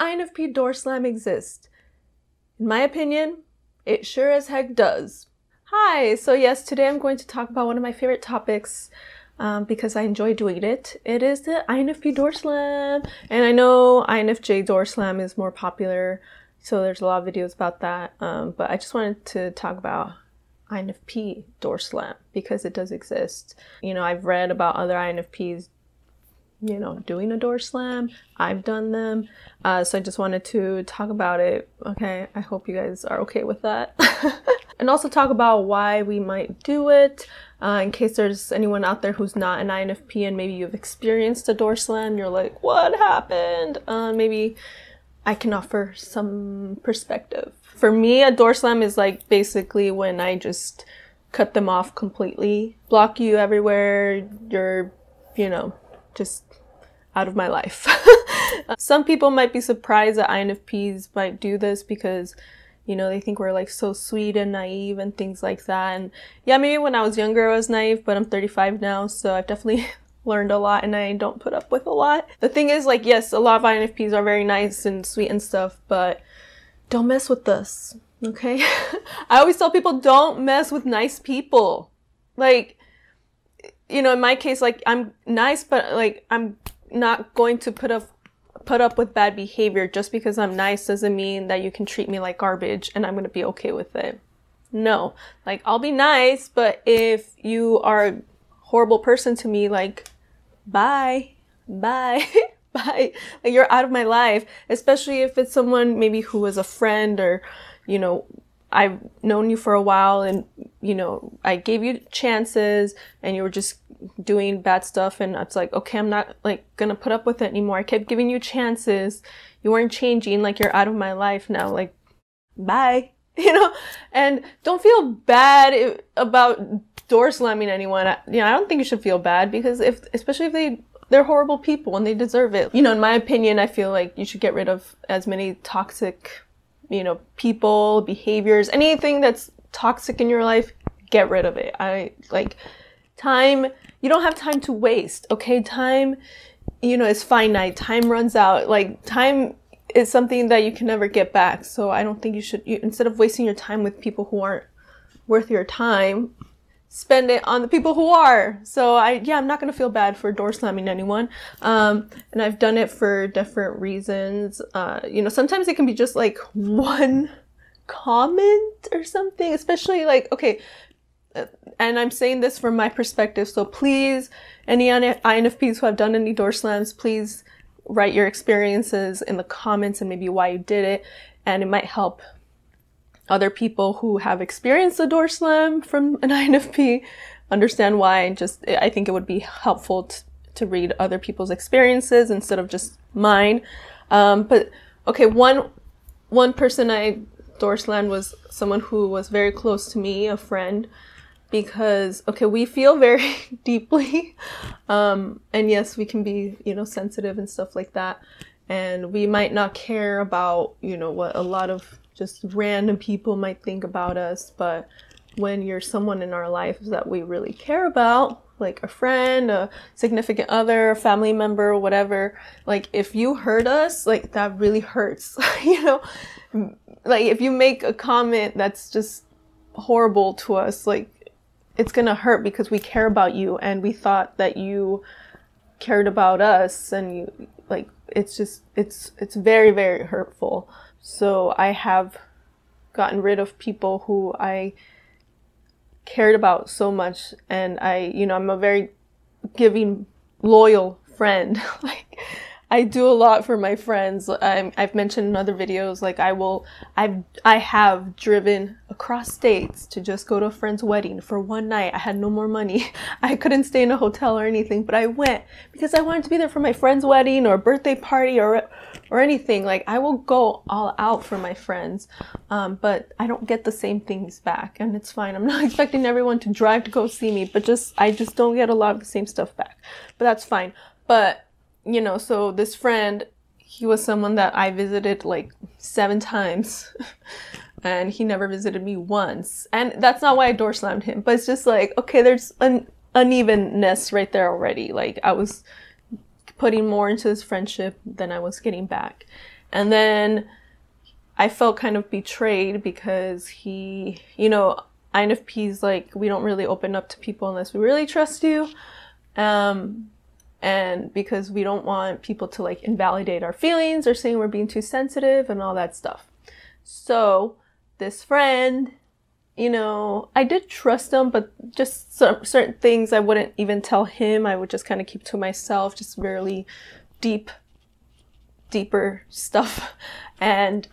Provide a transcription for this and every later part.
INFP door slam exist? In my opinion, it sure as heck does. Hi, so yes, today I'm going to talk about one of my favorite topics because I enjoy doing it. It is the INFP door slam. And I know INFJ door slam is more popular, so there's a lot of videos about that. But I just wanted to talk about INFP door slam because it does exist. You know, I've read about other INFPs, you know, doing a door slam. I've done them. So I just wanted to talk about it. Okay, I hope you guys are okay with that. And also talk about why we might do it. In case there's anyone out there who's not an INFP and maybe you've experienced a door slam, you're like, what happened? Maybe I can offer some perspective. For me, a door slam is like basically when I just cut them off completely, block you everywhere, you're, you know, just out of my life. Some people might be surprised that INFPs might do this because, you know, they think we're like so sweet and naive and things like that. And yeah, maybe when I was younger I was naive, but I'm 35 now, so I've definitely learned a lot and I don't put up with a lot. The thing is, like, yes, a lot of INFPs are very nice and sweet and stuff, but don't mess with us, okay? I always tell people, don't mess with nice people. Like, you know, in my case, like, I'm nice, but like, I'm not going to put up with bad behavior. Just because I'm nice doesn't mean that you can treat me like garbage and I'm going to be okay with it. No, like, I'll be nice, but if you are a horrible person to me, like, bye, bye, bye. Like, you're out of my life, especially if it's someone maybe who is a friend or, you know, I've known you for a while and, you know, I gave you chances and you were just doing bad stuff and it's like, okay, I'm not like gonna put up with it anymore. I kept giving you chances. You weren't changing. Like, you're out of my life now. Like, bye, you know? And don't feel bad about door slamming anyone. You know, I don't think you should feel bad because especially if they're horrible people and they deserve it. You know, in my opinion, I feel like you should get rid of as many toxic, you know, people, behaviors, anything that's toxic in your life, get rid of it. Time, you don't have time to waste, okay? Time, you know, is finite. Time runs out. Like, time is something that you can never get back. So I don't think you should, instead of wasting your time with people who aren't worth your time, spend it on the people who are. So I'm not going to feel bad for door slamming anyone. And I've done it for different reasons. You know, sometimes it can be just like one comment or something, especially like, okay, and I'm saying this from my perspective. So please, any INFPs who have done any door slams, please write your experiences in the comments and maybe why you did it. And it might help other people who have experienced a door slam from an INFP understand why. And just, I think it would be helpful to read other people's experiences instead of just mine. But okay, one person I door slammed was someone who was very close to me, a friend, because, okay, we feel very deeply. And yes, we can be, you know, sensitive and stuff like that. And we might not care about, you know, what a lot of just random people might think about us, but when you're someone in our life that we really care about, like a friend, a significant other, a family member, whatever, like, if you hurt us, like, that really hurts. You know, like, if you make a comment that's just horrible to us, like, it's gonna hurt because we care about you and we thought that you cared about us, and you, like, it's just, it's very, very hurtful. So I have gotten rid of people who I cared about so much, and you know, I'm a very giving, loyal friend. Like, I do a lot for my friends. I've mentioned in other videos, like, I have driven across states to just go to a friend's wedding for one night. I had no more money. I couldn't stay in a hotel or anything, but I went because I wanted to be there for my friend's wedding or birthday party or anything. Like, I will go all out for my friends, but I don't get the same things back, and it's fine. I'm not expecting everyone to drive to go see me, but I just don't get a lot of the same stuff back, but that's fine. But, you know, so this friend, he was someone that I visited like 7 times and he never visited me once. And that's not why I door slammed him, but it's just like, okay, there's an unevenness right there already. Like, I was putting more into this friendship than I was getting back. And then I felt kind of betrayed because he, INFPs, like, we don't really open up to people unless we really trust you. And because we don't want people to like invalidate our feelings or saying we're being too sensitive and all that stuff. So this friend, I did trust him, but just certain things I wouldn't even tell him. I would just kind of keep to myself, just really deeper stuff. And,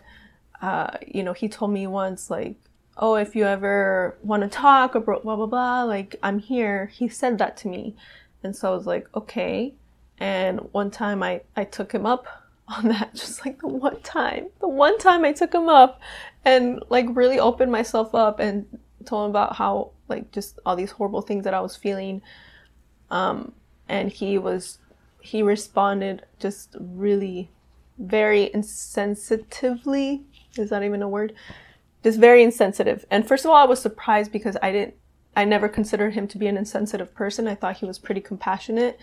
he told me once, like, oh, if you ever want to talk or blah, blah, blah, like, I'm here. He said that to me. And so I was like, okay. And one time I took him up on that, just like the one time I took him up and like really opened myself up and told him about how like just all these horrible things that I was feeling. And he responded just really very insensitively. Is that even a word? Just very insensitive. And first of all, I was surprised because I never considered him to be an insensitive person. I thought he was pretty compassionate.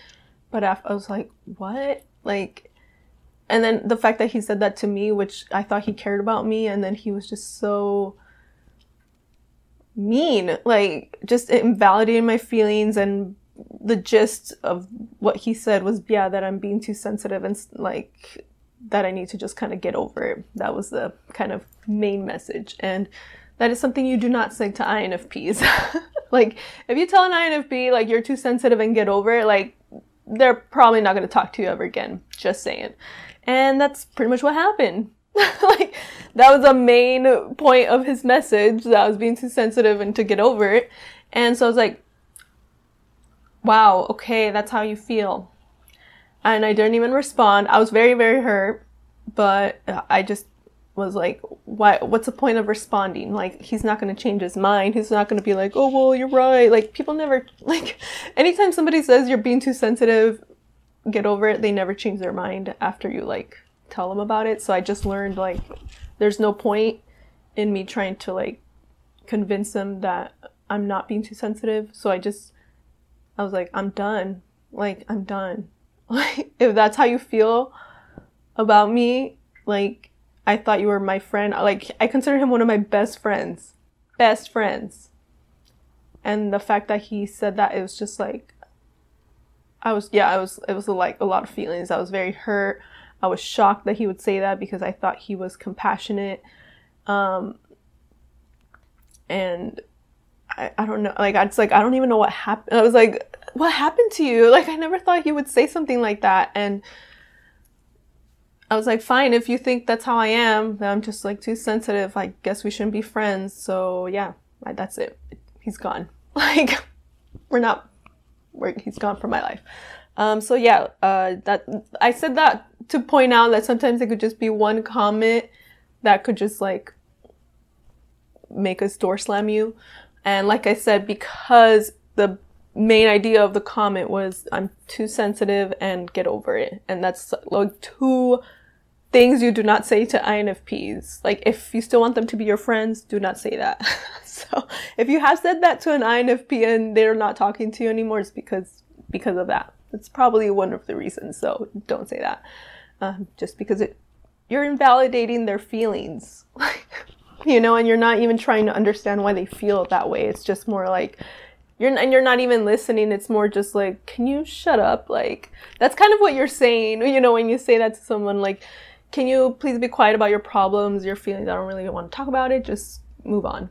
But I was like, what? Like, and then the fact that he said that to me, which I thought he cared about me, and then he was just so mean, like, just invalidating my feelings. And the gist of what he said was, yeah, that I'm being too sensitive and like that I need to just kind of get over it. That was the kind of main message. And that is something you do not say to INFPs. Like, if you tell an INFP, like, you're too sensitive and get over it, like, they're probably not going to talk to you ever again. Just saying. And that's pretty much what happened. Like, that was a main point of his message, that I was being too sensitive and to get over it. And so I was like, wow, okay, that's how you feel. And I didn't even respond. I was very, very hurt, but I just was like, what's the point of responding? Like, he's not going to change his mind. He's not going to be like, oh, well, you're right. Like, people never, like, anytime somebody says you're being too sensitive, get over it, they never change their mind after you, like, tell them about it. So I just learned, like, there's no point in me trying to, like, convince them that I'm not being too sensitive. So I was like, I'm done. Like, I'm done. Like, if that's how you feel about me, like, I thought you were my friend. Like, I consider him one of my best friends. Best friends. And the fact that he said that, it was just like, it was like a lot of feelings. I was very hurt. I was shocked that he would say that because I thought he was compassionate. And I don't know, like, it's like, I don't even know what happened. I was like, what happened to you? Like, I never thought he would say something like that. And I was like, fine, if you think that's how I am, then I'm just like too sensitive. I guess we shouldn't be friends. So yeah, that's it. He's gone. Like, he's gone from my life. So yeah, that I said that to point out that sometimes it could just be one comment that could just like make us door slam you. And like I said, because the main idea of the comment was I'm too sensitive and get over it. And that's like two things you do not say to INFPs. Like, if you still want them to be your friends, do not say that. So if you have said that to an INFP and they're not talking to you anymore, it's because of that. It's probably one of the reasons. So don't say that. Just because you're invalidating their feelings. And you're not even trying to understand why they feel that way. It's just more like, you're not even listening. It's more just like, can you shut up? Like, that's kind of what you're saying, when you say that to someone, like, can you please be quiet about your problems, your feelings? I don't really want to talk about it. Just move on.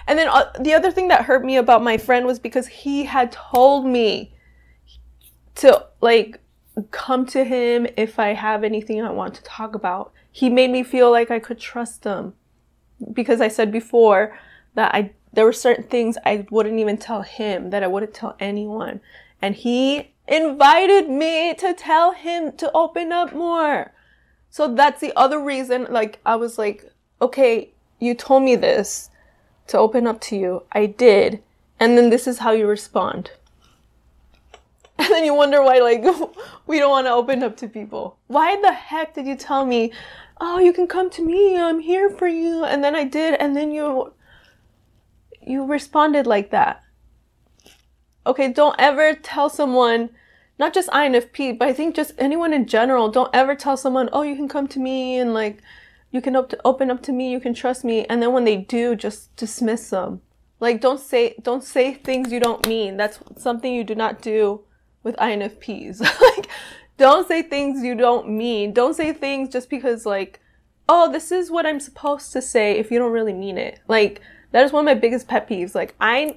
And then the other thing that hurt me about my friend was because he had told me to, like, come to him if I have anything I want to talk about. He made me feel like I could trust him. Because I said before that there were certain things I wouldn't even tell him, that I wouldn't tell anyone. And he invited me to tell him to open up more. So that's the other reason, like, I was like, okay, you told me this to open up to you. I did. And then this is how you respond. And then you wonder why, like, we don't want to open up to people. Why the heck did you tell me, oh, you can come to me, I'm here for you? And then I did, and then you responded like that. Okay, don't ever tell someone not just INFP, but I think just anyone in general, don't ever tell someone, oh, you can come to me and like, you can open up to me, you can trust me. And then when they do, just dismiss them. Like, don't say things you don't mean. That's something you do not do with INFPs. Like, don't say things you don't mean. Don't say things just because like, oh, this is what I'm supposed to say if you don't really mean it. Like, that is one of my biggest pet peeves. Like, I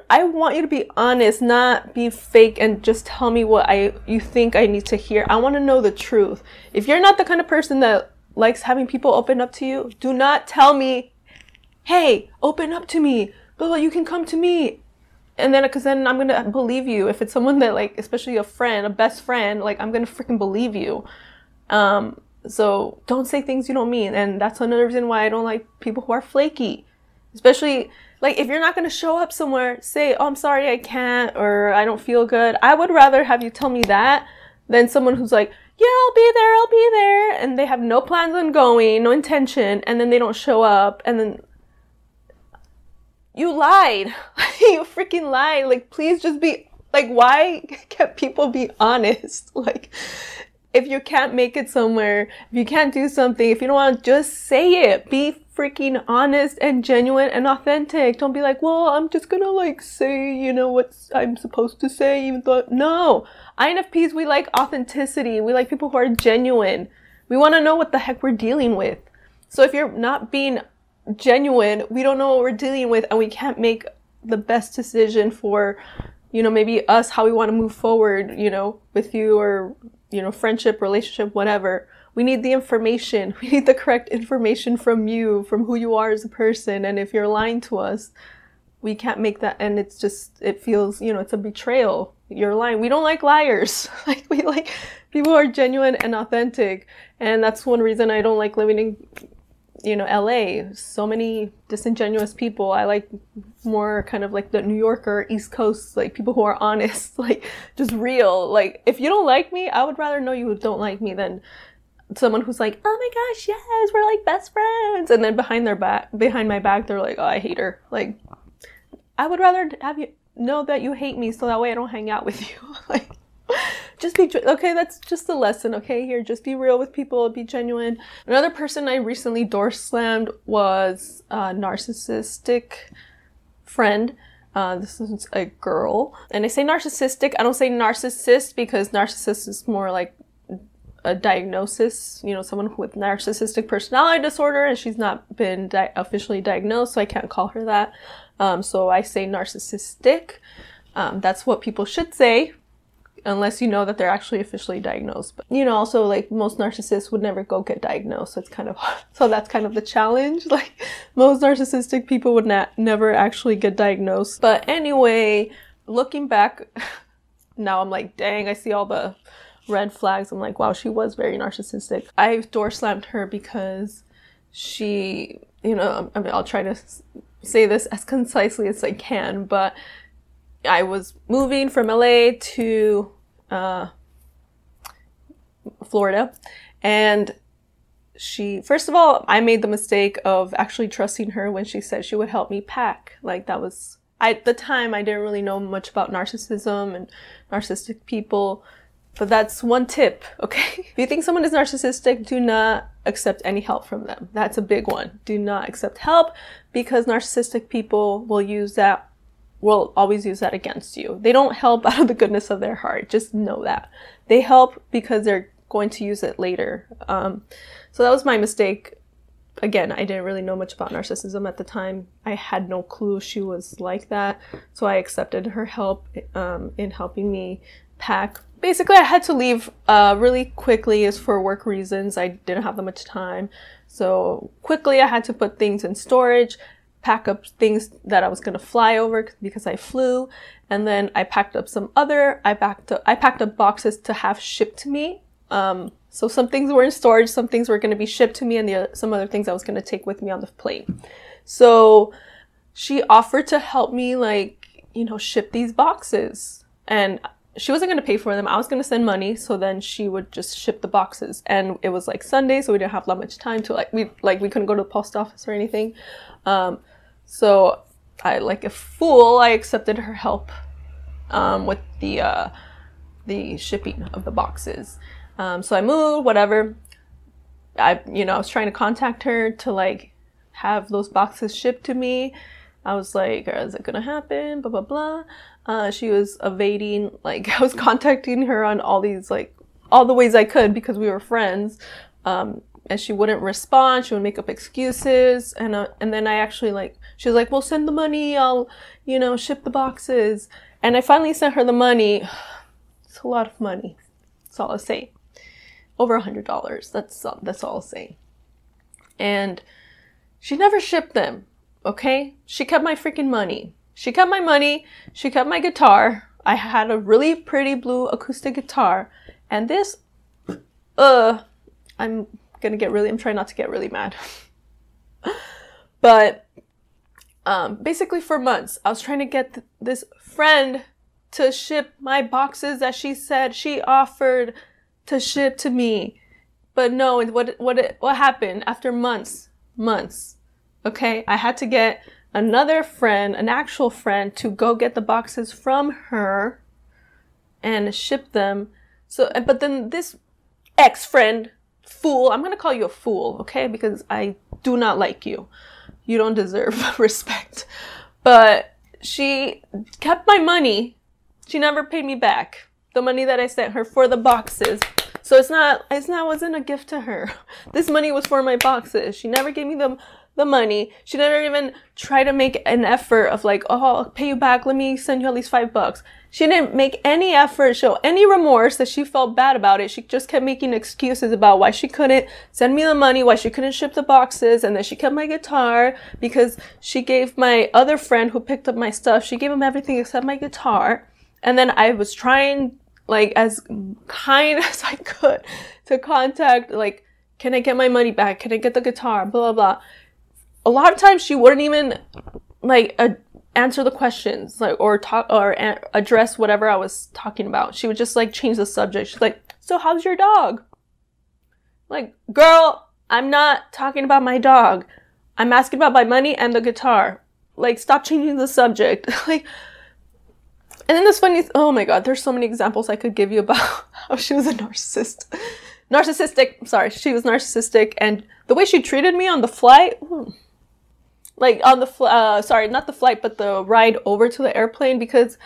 want you to be honest, not be fake and just tell me what you think I need to hear. I want to know the truth. If you're not the kind of person that likes having people open up to you, do not tell me, hey, open up to me, blah, you can come to me. And then, because then I'm going to believe you. If it's someone that like, especially a friend, a best friend, like I'm going to freaking believe you. So don't say things you don't mean. And that's another reason why I don't like people who are flaky. Especially like if you're not going to show up somewhere, say, oh, I'm sorry, I can't, or I don't feel good. I would rather have you tell me that than someone who's like, yeah, I'll be there, and they have no plans on going, no intention, and then they don't show up, and then you lied. You freaking lied. Like, please just be, like, why can't people be honest? Like, if you can't make it somewhere, if you can't do something, if you don't want to, just say it. Be freaking honest and genuine and authentic. Don't be like, well, I'm just gonna like say, you know, what I'm supposed to say, even though, no. INFPs, we like authenticity. We like people who are genuine. We want to know what the heck we're dealing with. So if you're not being genuine, we don't know what we're dealing with, and we can't make the best decision for, you know, maybe us, how we want to move forward, you know, with you, or, you know, friendship, relationship, whatever. We need the information. We need the correct information from you, from who you are as a person. And if you're lying to us, we can't make that. And it's just, it feels, you know, it's a betrayal. You're lying. We don't like liars. Like, we like people who are genuine and authentic. And that's one reason I don't like living in, you know, LA. So many disingenuous people. I like more kind of like the New Yorker, East Coast, like people who are honest, like just real. Like, if you don't like me, I would rather know you don't like me than someone who's like, oh my gosh, yes, we're like best friends. And then behind my back, they're like, oh, I hate her. Like, I would rather have you know that you hate me so that way I don't hang out with you. Like, just be, okay, that's just a lesson, okay? Here, just be real with people, be genuine. Another person I recently door slammed was a narcissistic friend. This is a girl. And I say narcissistic, I don't say narcissist, because narcissist is more like a diagnosis, you know, someone with narcissistic personality disorder, and she's not been officially diagnosed, so I can't call her that. So I say narcissistic. That's what people should say, unless you know that they're actually officially diagnosed. But, you know, also like most narcissists would never go get diagnosed, so it's kind of hard. So that's kind of the challenge. Like, most narcissistic people would never actually get diagnosed. But anyway, looking back, now I'm like, dang, I see all the red flags. I'm like, wow, she was very narcissistic. I door slammed her because she, you know, I mean, I'll try to say this as concisely as I can, but I was moving from LA to Florida, and she, first of all, I made the mistake of actually trusting her when she said she would help me pack. Like, that was, at the time, I didn't really know much about narcissism and narcissistic people. But that's one tip, okay? If you think someone is narcissistic, do not accept any help from them. That's a big one. Do not accept help, because narcissistic people will always use that against you. They don't help out of the goodness of their heart. Just know that. They help because they're going to use it later. So that was my mistake. Again, I didn't really know much about narcissism at the time. I had no clue she was like that. So I accepted her help in helping me pack. Basically, I had to leave really quickly, as for work reasons. I didn't have that much time. So quickly, I had to put things in storage, pack up things that I was going to fly over because I flew. And then I packed up I packed up boxes to have shipped to me. So some things were in storage, some things were going to be shipped to me, and some other things I was going to take with me on the plane. So she offered to help me, like, you know, ship these boxes. And she wasn't going to pay for them. I was going to send money, so then she would just ship the boxes. And it was like Sunday, so we didn't have that much time to we couldn't go to the post office or anything. So I, like a fool, I accepted her help with the the shipping of the boxes. So I moved, whatever. I was trying to contact her to like have those boxes shipped to me. I was like, is it gonna happen? Blah, blah, blah. She was evading, like I was contacting her on all these, like all the ways I could because we were friends. And she wouldn't respond. She would make up excuses. And then I actually like, she was like, well, send the money. I'll, ship the boxes. And I finally sent her the money. It's a lot of money. That's all I'll say. Over $100. That's all I'll say. And she never shipped them. Okay? She kept my freaking money. She kept my money. She kept my guitar. I had a really pretty blue acoustic guitar. And this, I'm trying not to get really mad. But basically for months, I was trying to get this friend to ship my boxes that she said she offered to ship to me. But no, what happened after months? Okay, I had to get another friend, an actual friend, to go get the boxes from her and ship them. So, but then this ex-friend, fool, I'm gonna call you a fool, okay? Because I do not like you. You don't deserve respect. But she kept my money. She never paid me back the money that I sent her for the boxes. So wasn't a gift to her. This money was for my boxes. She never gave me the money. She never even tried to make an effort of like, oh, I'll pay you back. Let me send you at least $5. She didn't make any effort, show any remorse that she felt bad about it. She just kept making excuses about why she couldn't send me the money, why she couldn't ship the boxes, and then she kept my guitar because she gave my other friend who picked up my stuff, she gave him everything except my guitar. And then I was trying, like, as kind as I could to contact, like, can I get my money back? Can I get the guitar? Blah, blah, blah. A lot of times she wouldn't even, like, answer the questions, like, or talk or address whatever I was talking about. She would just like change the subject. She's like, so how's your dog? Like, girl, I'm not talking about my dog. I'm asking about my money and the guitar. Like, stop changing the subject. Like, and then this funny, oh my God, there's so many examples I could give you about how she was a narcissistic. Sorry, she was narcissistic, and the way she treated me on the flight. Like on the sorry, not the flight, but the ride over to the airplane, because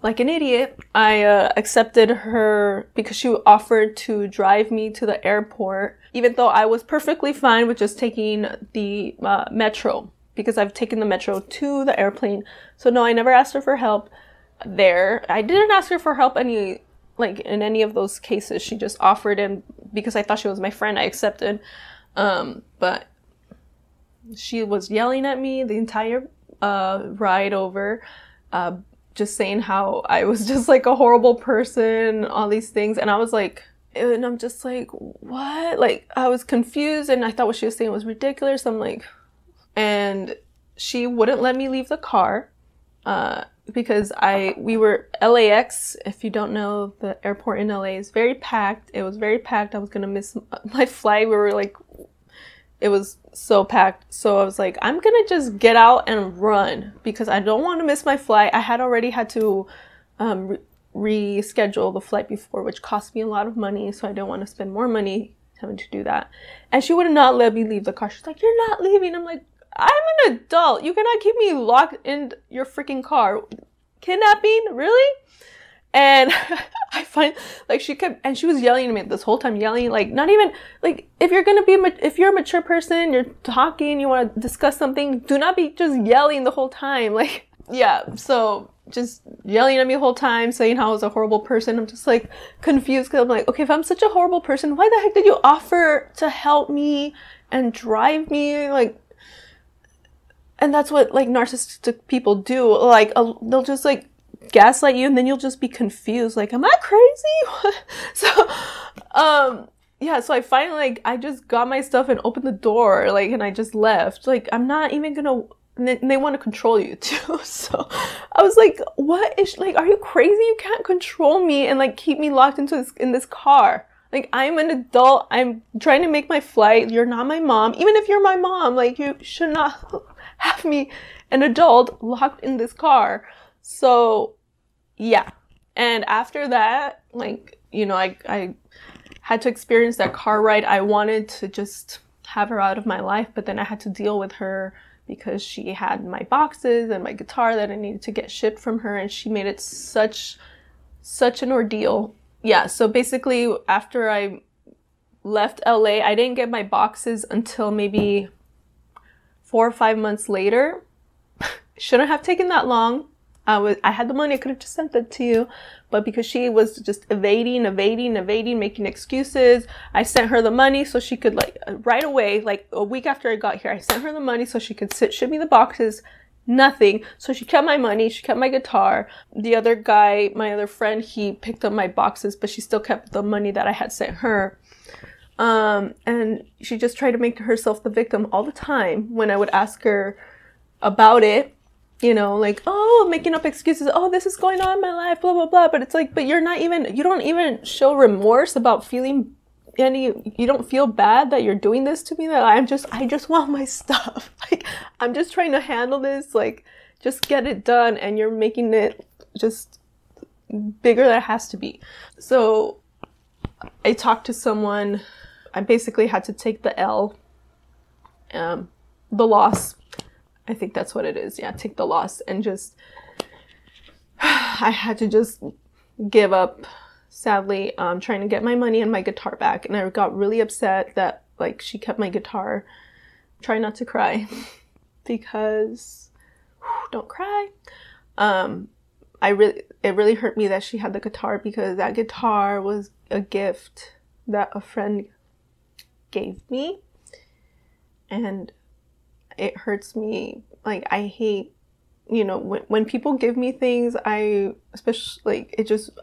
like an idiot, I accepted her because she offered to drive me to the airport, even though I was perfectly fine with just taking the metro, because I've taken the metro to the airplane. So no, I never asked her for help there. I didn't ask her for help in any of those cases. She just offered, and because I thought she was my friend, I accepted. But she was yelling at me the entire ride over, just saying how I was just like a horrible person, all these things. And I was like, and I'm just like, what? Like, I was confused, and I thought what she was saying was ridiculous. I'm like, and she wouldn't let me leave the car because we were LAX. If you don't know, the airport in LA is very packed. It was very packed. I was gonna miss my flight. We were like, it was so packed. So I was like, I'm gonna just get out and run because I don't want to miss my flight. I had already had to reschedule the flight before, which cost me a lot of money. So I didn't want to spend more money having to do that. And she would not let me leave the car. She's like, you're not leaving. I'm like, I'm an adult. You cannot keep me locked in your freaking car. Kidnapping? Really? And I find, like, she was yelling at me this whole time, like, not even, like, if you're a mature person, you're talking, you want to discuss something, do not be just yelling the whole time. Like, yeah, so just yelling at me the whole time, saying how I was a horrible person. I'm just, like, confused because I'm like, okay, if I'm such a horrible person, why the heck did you offer to help me and drive me? Like, and that's what, like, narcissistic people do. Like, they'll just, like, gaslight you, and then you'll just be confused. Like, am I crazy? So, yeah, so I finally, like, I just got my stuff and opened the door, like, and I just left. Like, I'm not even gonna, and they want to control you, too. So, I was like, what is, like, are you crazy? You can't control me and, like, keep me locked in this car. Like, I'm an adult. I'm trying to make my flight. You're not my mom. Even if you're my mom, like, you should not have me, an adult, locked in this car. So, yeah. And after that, like, you know, I had to experience that car ride. I wanted to just have her out of my life, but then I had to deal with her because she had my boxes and my guitar that I needed to get shipped from her, and she made it such an ordeal. Yeah, so basically after I left LA, I didn't get my boxes until maybe 4 or 5 months later. Shouldn't have taken that long. I had the money, I could have just sent that to you, but because she was just evading, making excuses, I sent her the money so she could, like, right away, like a week after I got here, I sent her the money so she could ship me the boxes. Nothing. So she kept my money, she kept my guitar. The other guy, my other friend, he picked up my boxes, but she still kept the money that I had sent her. And she just tried to make herself the victim all the time when I would ask her about it. You know, like, oh, making up excuses. Oh, this is going on in my life, blah, blah, blah. But it's like, but you don't even show remorse about feeling you don't feel bad that you're doing this to me, that I just want my stuff. Like, I'm just trying to handle this, like, just get it done. And you're making it just bigger than it has to be. So I talked to someone. I basically had to take the L, the loss. I think that's what it is. Yeah, take the loss and just, I had to just give up, sadly, trying to get my money and my guitar back. And I got really upset that, like, she kept my guitar. Try not to cry because, don't cry. It really hurt me that she had the guitar, because that guitar was a gift that a friend gave me. And it hurts me. Like, I hate, you know, when people give me things, I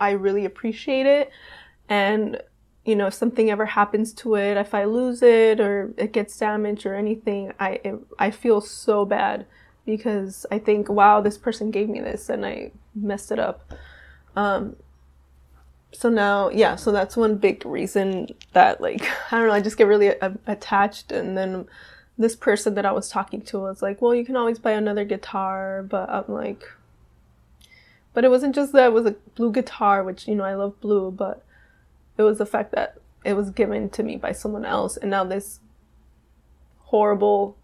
really appreciate it. And, you know, if something ever happens to it, if I lose it or it gets damaged or anything, I feel so bad, because I think, wow, this person gave me this and I messed it up. So now, yeah, so that's one big reason that, like, I don't know, I just get really attached. And then this person that I was talking to was like, well, you can always buy another guitar. But I'm like, but it wasn't just that it was a blue guitar, which, you know, I love blue, but it was the fact that it was given to me by someone else. And now this horrible,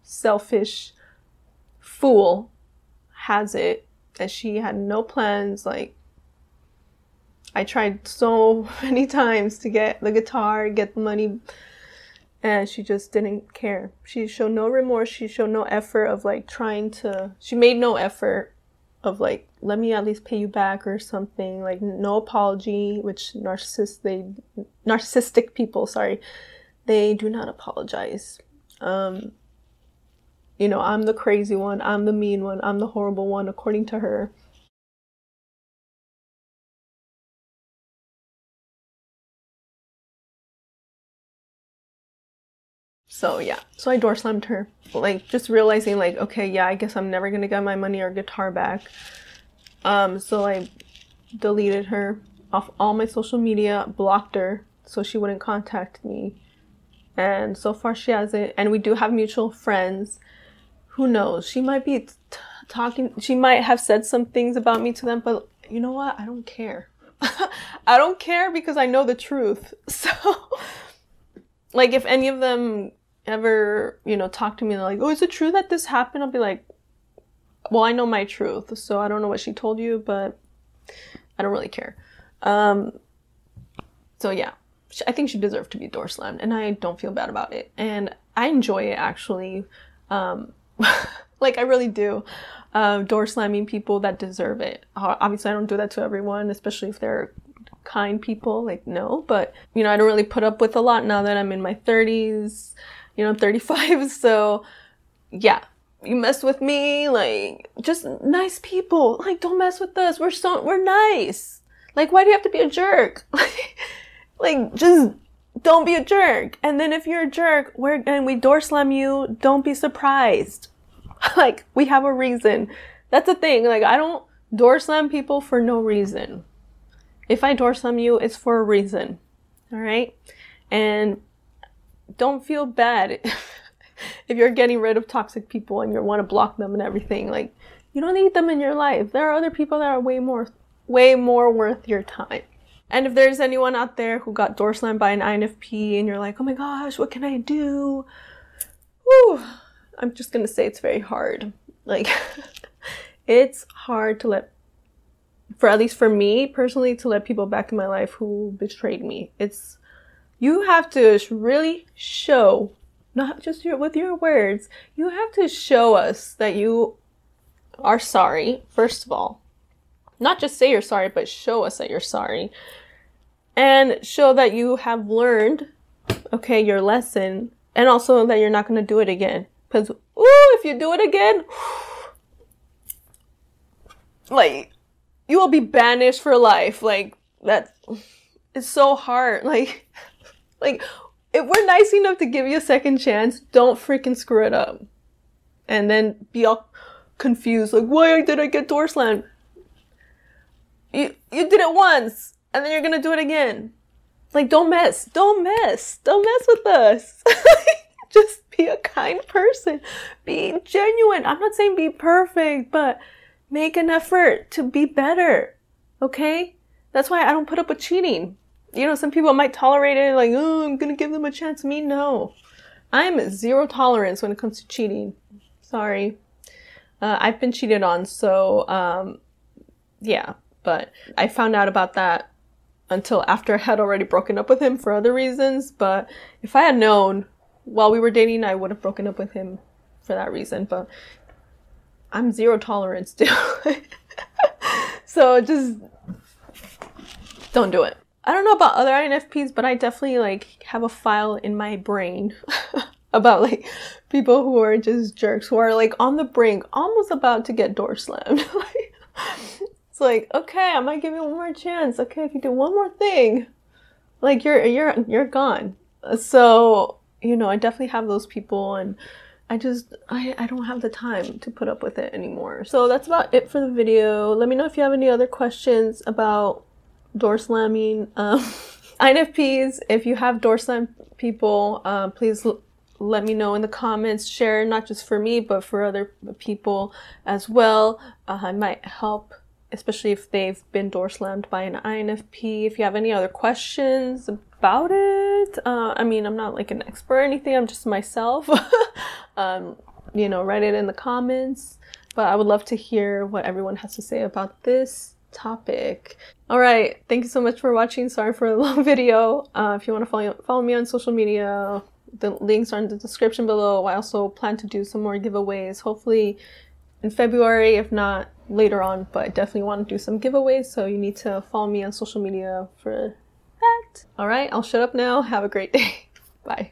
selfish fool has it, and she had no plans. Like, I tried so many times to get the guitar, get the money, and she just didn't care. She showed no remorse. She showed no effort of, like, she made no effort of, like, let me at least pay you back or something. Like, no apology, which narcissistic people, they do not apologize. You know, I'm the crazy one. I'm the mean one. I'm the horrible one, according to her. So yeah, so I door slammed her, like, just realizing, like, okay, yeah, I guess I'm never gonna get my money or guitar back. So I deleted her off all my social media, blocked her so she wouldn't contact me. And so far she hasn't. And we do have mutual friends. Who knows? She might be talking, she might have said some things about me to them, but you know what? I don't care. I don't care, because I know the truth. So, like, if any of them ever, you know, talk to me and they're like, oh, is it true that this happened? I'll be like, well, I know my truth, so I don't know what she told you, but I don't really care. So yeah, I think she deserved to be door slammed, and I don't feel bad about it. And I enjoy it, actually. Like, I really do. Door slamming people that deserve it. Obviously, I don't do that to everyone, especially if they're kind people, like, no. But, you know, I don't really put up with a lot now that I'm in my 30s, you know, I'm 35. So yeah, you mess with me, like, just nice people, like, don't mess with us. We're nice. Like, why do you have to be a jerk? Like, just don't be a jerk. And then if you're a jerk, and we door slam you, don't be surprised. Like, we have a reason. That's the thing. Like, I don't door slam people for no reason. If I door slam you, it's for a reason. All right? And don't feel bad if you're getting rid of toxic people and you want to block them and everything. Like, you don't need them in your life. There are other people that are way more way more worth your time. And if there's anyone out there who got door slammed by an INFP and you're like, oh my gosh, what can I do? Whew, I'm just gonna say it's very hard. Like, it's hard to at least for me personally, to let people back in my life who betrayed me. You have to really show, not just with your words, you have to show us that you are sorry, first of all. Not just say you're sorry, but show us that you're sorry. And show that you have learned, okay, your lesson, and also that you're not going to do it again. Because, if you do it again, like, you will be banished for life. Like, that is so hard. Like, if we're nice enough to give you a second chance, don't freaking screw it up. And then be all confused, like, why did I get door slammed? You did it once, and then you're gonna do it again. Like, don't mess with us. Just be a kind person. Be genuine. I'm not saying be perfect, but make an effort to be better. Okay? That's why I don't put up with cheating. You know, some people might tolerate it, like, oh, I'm gonna give them a chance. Me, no. I'm zero tolerance when it comes to cheating. Sorry. I've been cheated on, so, yeah. But I found out about that until after I had already broken up with him for other reasons. But if I had known while we were dating, I would have broken up with him for that reason. But I'm zero tolerance still. So just don't do it. I don't know about other INFPs, but I definitely like have a file in my brain about like people who are just jerks, who are like on the brink, almost about to get door slammed. It's like, okay, I might give you one more chance. Okay, if you do one more thing, like you're gone. So, you know, I definitely have those people, and I don't have the time to put up with it anymore. So that's about it for the video. Let me know if you have any other questions about door slamming. INFPs, if you have door slam people, please let me know in the comments. Share, not just for me, but for other people as well. I might help, especially if they've been door slammed by an INFP. If you have any other questions about it, I mean, I'm not like an expert or anything, I'm just myself. You know, write it in the comments. But I would love to hear what everyone has to say about this topic. All right, thank you so much for watching. Sorry for a long video. If you want to follow me on social media, the links are in the description below. I also plan to do some more giveaways, hopefully in February, if not later on, but I definitely want to do some giveaways, so you need to follow me on social media for that. All right, I'll shut up now. Have a great day. Bye.